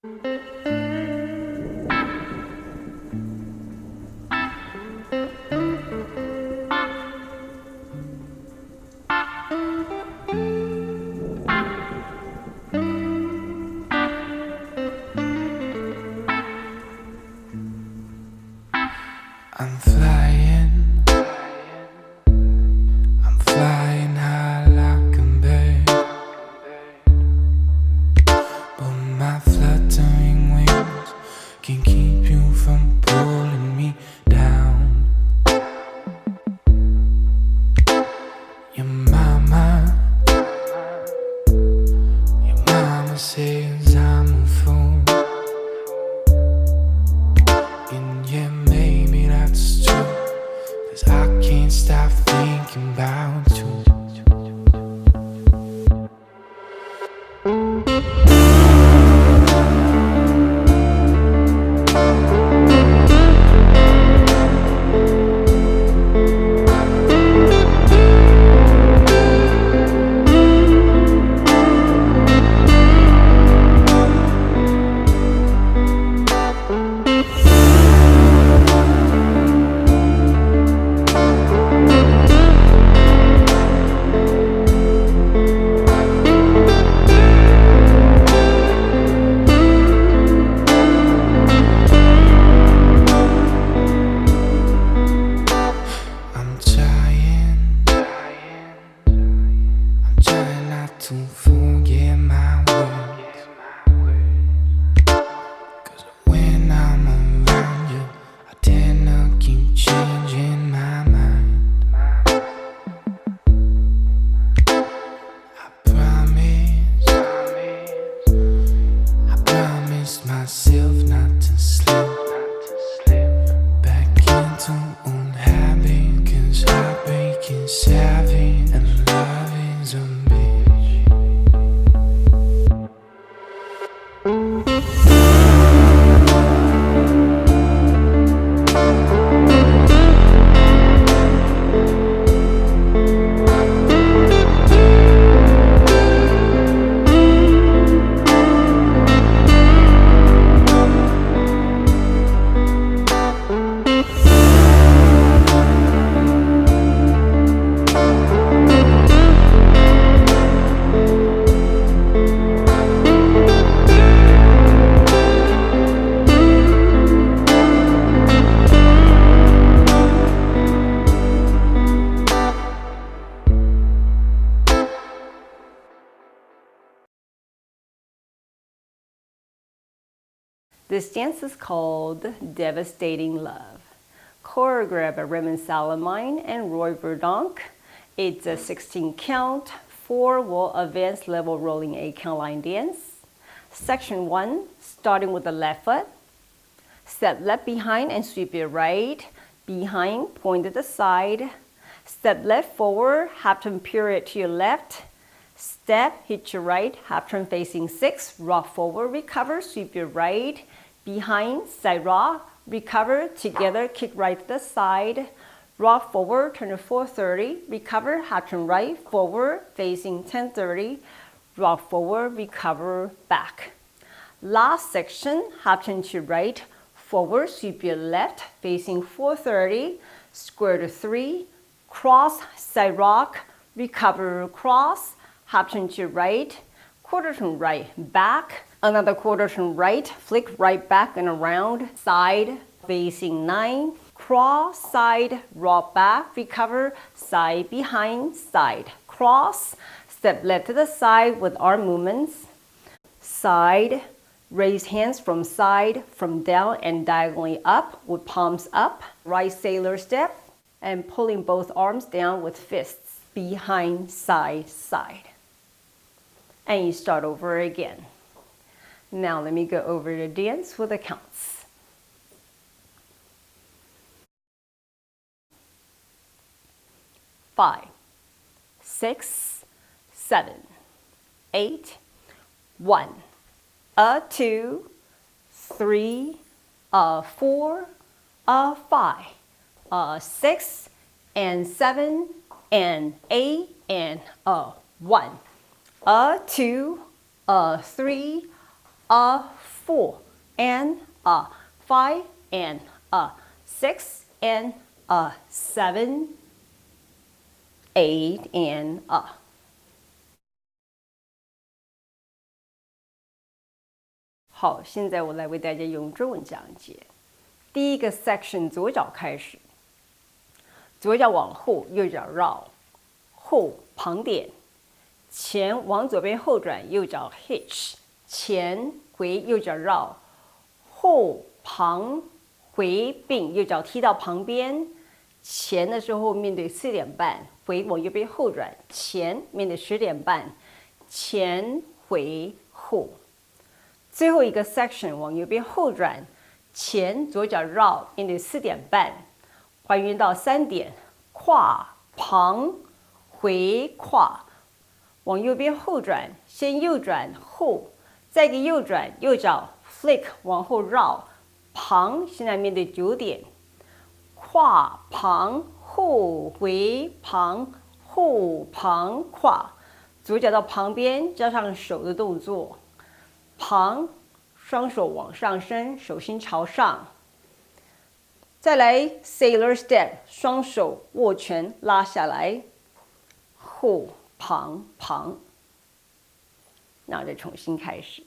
I'm flying high like a bird, but my fluttering wings can keep you from pulling me down. Your mama says I'm a fool, and yeah, maybe that's true, 'cause I can't stop thinking about you. To forget my words, 'cause when I'm around you, I tend to keep changing my mind. I promised myself not to slip back into old habit, 'cause heartbreak is savage and love is a bitch. This dance is called Devastating Love, choreographed by Raymond Sarlemijn and Verdonk. It's a 16 count, 4-wall advanced level rolling 8 count line dance. Section 1, starting with the left foot. Step left behind and sweep it right. Behind, point to the side. Step left forward, half turn period to your left. Step, hit your right, half turn facing 6, rock forward, recover, sweep your right. Behind, side rock, recover, together, kick right to the side. Rock forward, turn to 430, recover, half turn right, forward, facing 1030. Rock forward, recover, back. Last section, half turn to right, forward, sweep your left, facing 430, square to 3, cross, side rock, recover, cross, half turn to right, quarter turn right, back, another quarter turn right, flick right back and around, side, facing 9, cross, side, rock back, recover, side, behind, side, cross, step left to the side with arm movements, side, raise hands from side, from down and diagonally up with palms up, right sailor step, and pulling both arms down with fists, behind, side, side. And you start over again. Now let me go over the dance with the counts. 5, 6, 7, 8, 1, 2, 3, 4, 5, 6, and 7, and 8, and 1, 2, 3, 4 and a, 5 and a, 6 and a, 7, 8 and a。好，现在我来为大家用中文讲解。第一个 section 左脚开始，左脚往后，右脚绕，后旁点，前往左边后转，右脚 hitch， 前回右脚绕，后旁回并右脚踢到旁边，前的时候面对4点半，回往右边后转，前面对10点半，前回后。最后一个 section 往右边后转，前左脚绕，面对4点半，还原到3点，跨旁回跨，往右边后转，先右转后，再一个右转，右脚 flick 往后绕，旁现在面对9点，跨旁后回旁后旁跨，左脚到旁边加上手的动作。旁，双手往上伸，手心朝上。再来 sailor step， 双手握拳拉下来，后旁旁。那再重新开始。